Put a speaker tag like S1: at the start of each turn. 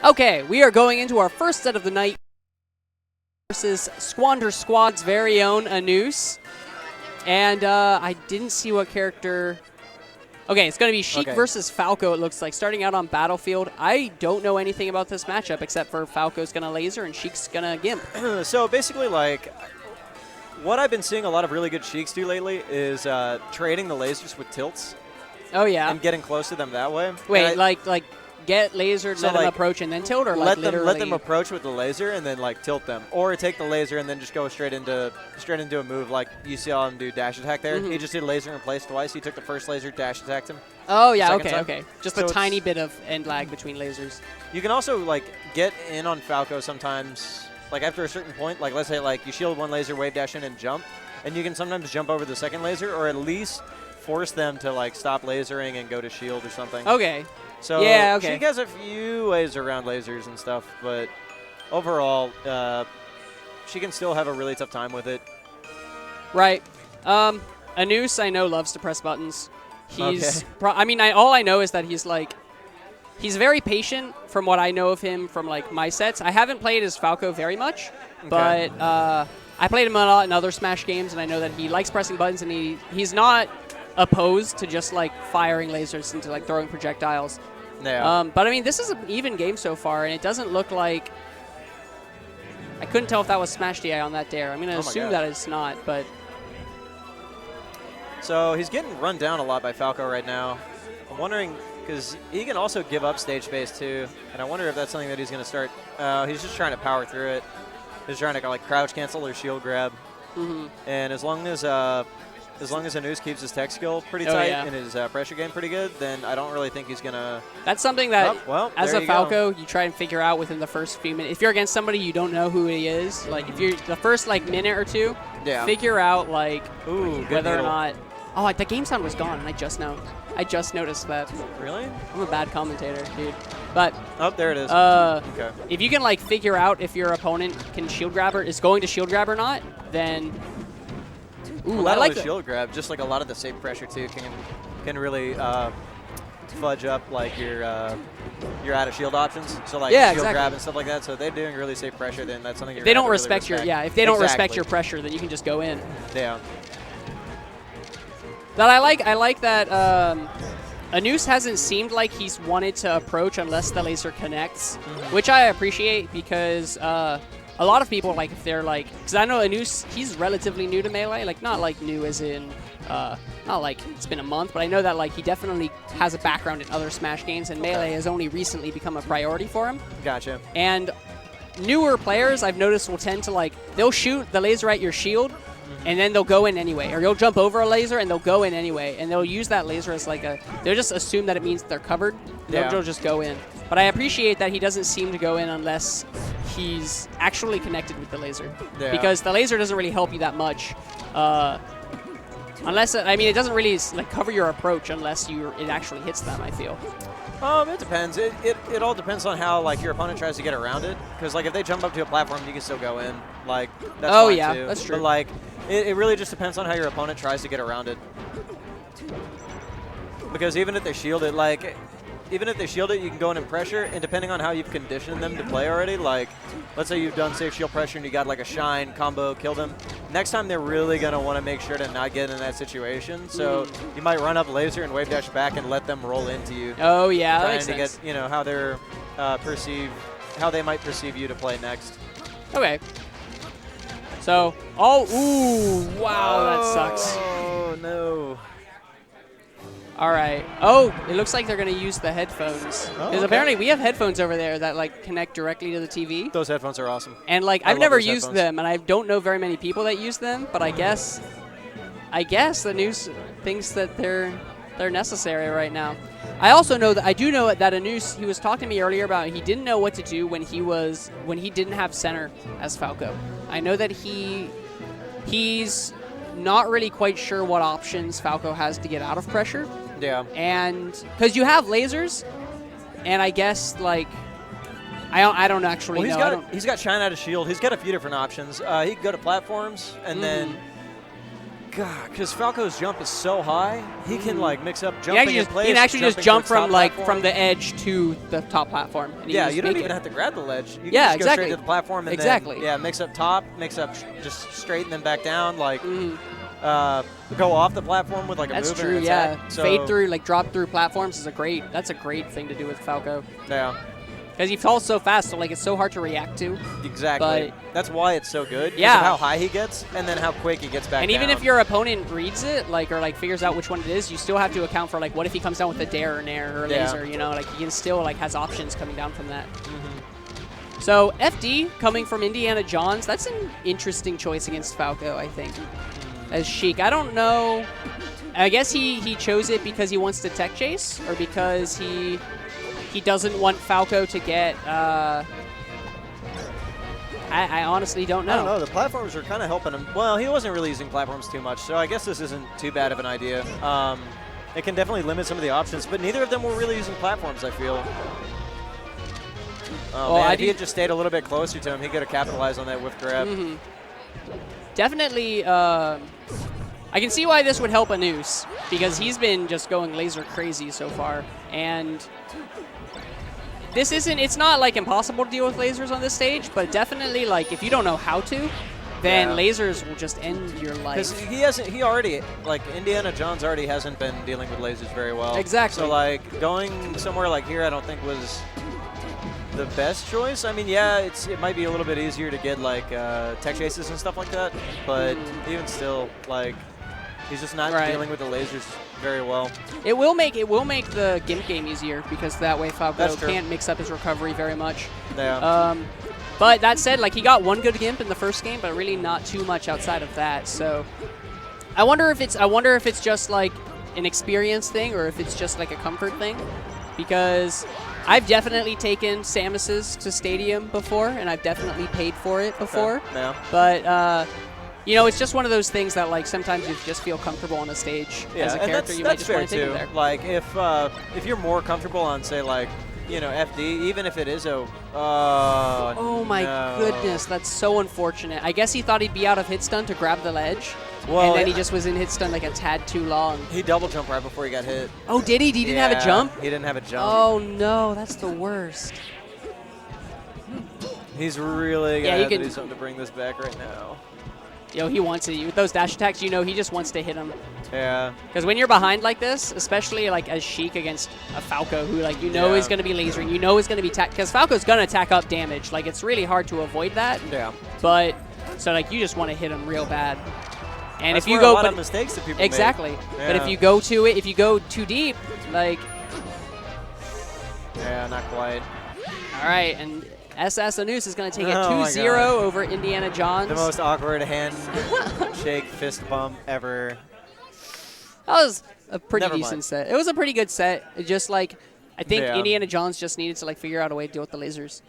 S1: Okay, we are going into our first set of the night versus Squander Squad's very own Anoose. And I didn't see what character... Okay, it's going to be Sheik versus Falco, it looks like. Starting out on Battlefield. I don't know anything about this matchup except for Falco's going to laser and Sheik's going to gimp.
S2: So basically, like, what I've been seeing a lot of really good Sheiks do lately is trading the lasers with tilts.
S1: Oh, yeah.
S2: And getting close to them that way.
S1: Wait, like get lasered, so let them approach, and then tilt, or like
S2: let them approach with the laser and then like tilt them, or take the laser and then just go straight into a move like you saw him do dash attack there. He just did laser in place twice. He took the first laser, dash attacked him.
S1: Oh yeah, okay. Just so a tiny bit of end lag between lasers.
S2: You can also like get in on Falco sometimes. Like after a certain point, like let's say like you shield one laser, wave dash in, and jump, and you can sometimes jump over the second laser, or at least force them to like stop lasering and go to shield or something.
S1: Okay.
S2: So
S1: yeah,
S2: Sheik has a few ways around lasers and stuff, but overall, she can still have a really tough time with it.
S1: Right. Anoose, I know, loves to press buttons. He's, all I know is that he's like, he's very patient from what I know of him from like my sets. I haven't played as Falco very much, but I played him a lot in other Smash games, and I know that he likes pressing buttons, and he's not opposed to just like firing lasers into like throwing projectiles.
S2: Yeah.
S1: But I mean, this is an even game so far, and it doesn't look like... I couldn't tell if that was Smash DI on that dare. I'm going to assume that it's not, but...
S2: So he's getting run down a lot by Falco right now. I'm wondering, because he can also give up stage space too, and I wonder if that's something that he's going to start... he's just trying to power through it. He's trying to like crouch cancel or shield grab. And as long as Anoose keeps his tech skill pretty tight and his pressure game pretty good, then I don't really think he's going to...
S1: That's something that, as a Falco, you try and figure out within the first few minutes. If you're against somebody you don't know who he is, like if you're the first like minute or two, figure out like whether or not... Oh, the game sound was gone, and I just noticed that.
S2: Really?
S1: I'm a bad commentator, dude. But...
S2: Oh, there it is.
S1: If you can like figure out if your opponent can shield grab or is going to shield grab or not, then...
S2: Ooh, I like the shield grab. Just like a lot of the safe pressure too can really fudge up like your out of shield options. So like shield grab and stuff like that. So they're doing really safe pressure. Then that's something you're
S1: they don't
S2: really
S1: respect your if they don't respect your pressure, then you can just go in.
S2: Yeah.
S1: But I like that Anoose hasn't seemed like he's wanted to approach unless the laser connects, which I appreciate because. A lot of people, like, if they're like, because I know Anoose, he's relatively new to Melee, like, not like new as in, not like it's been a month, but I know that, like, he definitely has a background in other Smash games, and Melee has only recently become a priority for him.
S2: Gotcha.
S1: And newer players, I've noticed, will tend to, like, they'll shoot the laser at your shield, and then they'll go in anyway. Or you'll jump over a laser, and they'll go in anyway, and they'll use that laser as, like, they'll just assume that it means they're covered. They'll just go in. But I appreciate that he doesn't seem to go in unless he's actually connected with the laser. Because the laser doesn't really help you that much. Unless, I mean, it doesn't really like cover your approach unless it actually hits them, I feel.
S2: It depends. It all depends on how like your opponent tries to get around it. Because like if they jump up to a platform, you can still go in. Like that's fine too.
S1: That's true.
S2: But like it really just depends on how your opponent tries to get around it. Because even if they shield it, like. Even if they shield it, you can go in and pressure, and depending on how you've conditioned them to play already, like, let's say you've done safe shield pressure and you got like a shine combo, kill them. Next time they're really going to want to make sure to not get in that situation, so you might run up laser and wave dash back and let them roll into you.
S1: Oh yeah, that
S2: trying
S1: makes
S2: to
S1: sense.
S2: get, you know, how they might perceive you to play next.
S1: Okay. So, wow, that sucks.
S2: Oh no.
S1: All right. Oh, it looks like they're going to use the headphones. Because apparently we have headphones over there that like connect directly to the TV.
S2: Those headphones are awesome.
S1: And like I've never used them, and I don't know very many people that use them. But I guess the news thinks that they're necessary right now. I also know that I do know that Anoose. He was talking to me earlier about he didn't know what to do when he didn't have center as Falco. I know that he's not really quite sure what options Falco has to get out of pressure.
S2: Yeah.
S1: And because you have lasers, and I guess like I don't actually know.
S2: He's got shine out of shield. He's got a few different options. He can go to platforms, and then God, because Falco's jump is so high, he can like mix up
S1: He
S2: jumping in place.
S1: can actually just jump from like
S2: platform.
S1: from the edge to the top platform. And
S2: Yeah,
S1: just
S2: you don't
S1: make
S2: even
S1: it.
S2: have to grab the ledge. You can
S1: Yeah,
S2: just go
S1: exactly.
S2: straight to the platform and
S1: Exactly.
S2: then, yeah, mix up top, mix up just straight and then back down, like go off the platform with like a
S1: That's
S2: move
S1: true.
S2: and
S1: Yeah,
S2: attack. So,
S1: fade through, like drop through platforms is that's a great thing to do with Falco.
S2: Yeah.
S1: Because he falls so fast, so like it's so hard to react to.
S2: Exactly. That's why it's so good.
S1: Yeah.
S2: Of how high he gets and then how quick he gets back
S1: And even
S2: down.
S1: if your opponent reads it, like or like figures out which one it is, you still have to account for like what if he comes down with a dare or nair or laser, you know, like he can still like has options coming down from that. So FD coming from Indiana Johns, that's an interesting choice against Falco, I think. As Sheik, I don't know. I guess he chose it because he wants to tech chase or because he doesn't want Falco to get. I honestly don't know.
S2: I don't know. The platforms are kind of helping him. Well, he wasn't really using platforms too much, so I guess this isn't too bad of an idea. It can definitely limit some of the options, but neither of them were really using platforms, I feel. Oh,
S1: well,
S2: man, if he had just stayed a little bit closer to him, he could have capitalized on that whiff grab.
S1: Definitely, I can see why this would help Anoose, because he's been just going laser crazy so far. And this it's not like impossible to deal with lasers on this stage, but definitely like if you don't know how to, then lasers will just end your life.
S2: Because he already, like Indiana Johns already hasn't been dealing with lasers very well.
S1: Exactly.
S2: So like going somewhere like here I don't think was the best choice. I mean, yeah, it might be a little bit easier to get like tech chases and stuff like that, but even still, like he's just not dealing with the lasers very well.
S1: It will make the Gimp game easier because that way Falco can't mix up his recovery very much.
S2: Yeah.
S1: But that said, like he got one good Gimp in the first game, but really not too much outside of that. So I wonder if it's just like an experience thing or if it's just like a comfort thing, because I've definitely taken Samuses to Stadium before, and I've definitely paid for it before.
S2: Yeah.
S1: But you know, it's just one of those things that like sometimes you just feel comfortable on a stage as a character. You might just want to take it there.
S2: Like if you're more comfortable on say like FD, even if it is oh
S1: my goodness, that's so unfortunate. I guess he thought he'd be out of hit stun to grab the ledge.
S2: Well,
S1: and then he just was in hit stun like a tad too long.
S2: He double jumped right before he got hit.
S1: Oh, did he? He didn't have a jump?
S2: He didn't have a jump.
S1: Oh, no. That's the worst.
S2: He's really going to have to do something to bring this back right now.
S1: Yo, he wants it. With those dash attacks, you know he just wants to hit him.
S2: Yeah.
S1: Because when you're behind like this, especially like as Sheik against a Falco who like is going to be lasering, you know is going to be because Falco's going to attack up damage. Like it's really hard to avoid that.
S2: Yeah.
S1: But so like you just want to hit him real bad. And
S2: That's
S1: if you
S2: where
S1: go,
S2: a lot of mistakes that people
S1: exactly.
S2: make. Yeah.
S1: But if you go to it, if you go too deep, like.
S2: Yeah, not quite.
S1: All right, and SS Anoose is going to take it 2-0 over Indiana Johns.
S2: The most awkward hand shake fist bump ever.
S1: That was a pretty decent set. It was a pretty good set. It just like I think Indiana Johns just needed to like figure out a way to deal with the lasers.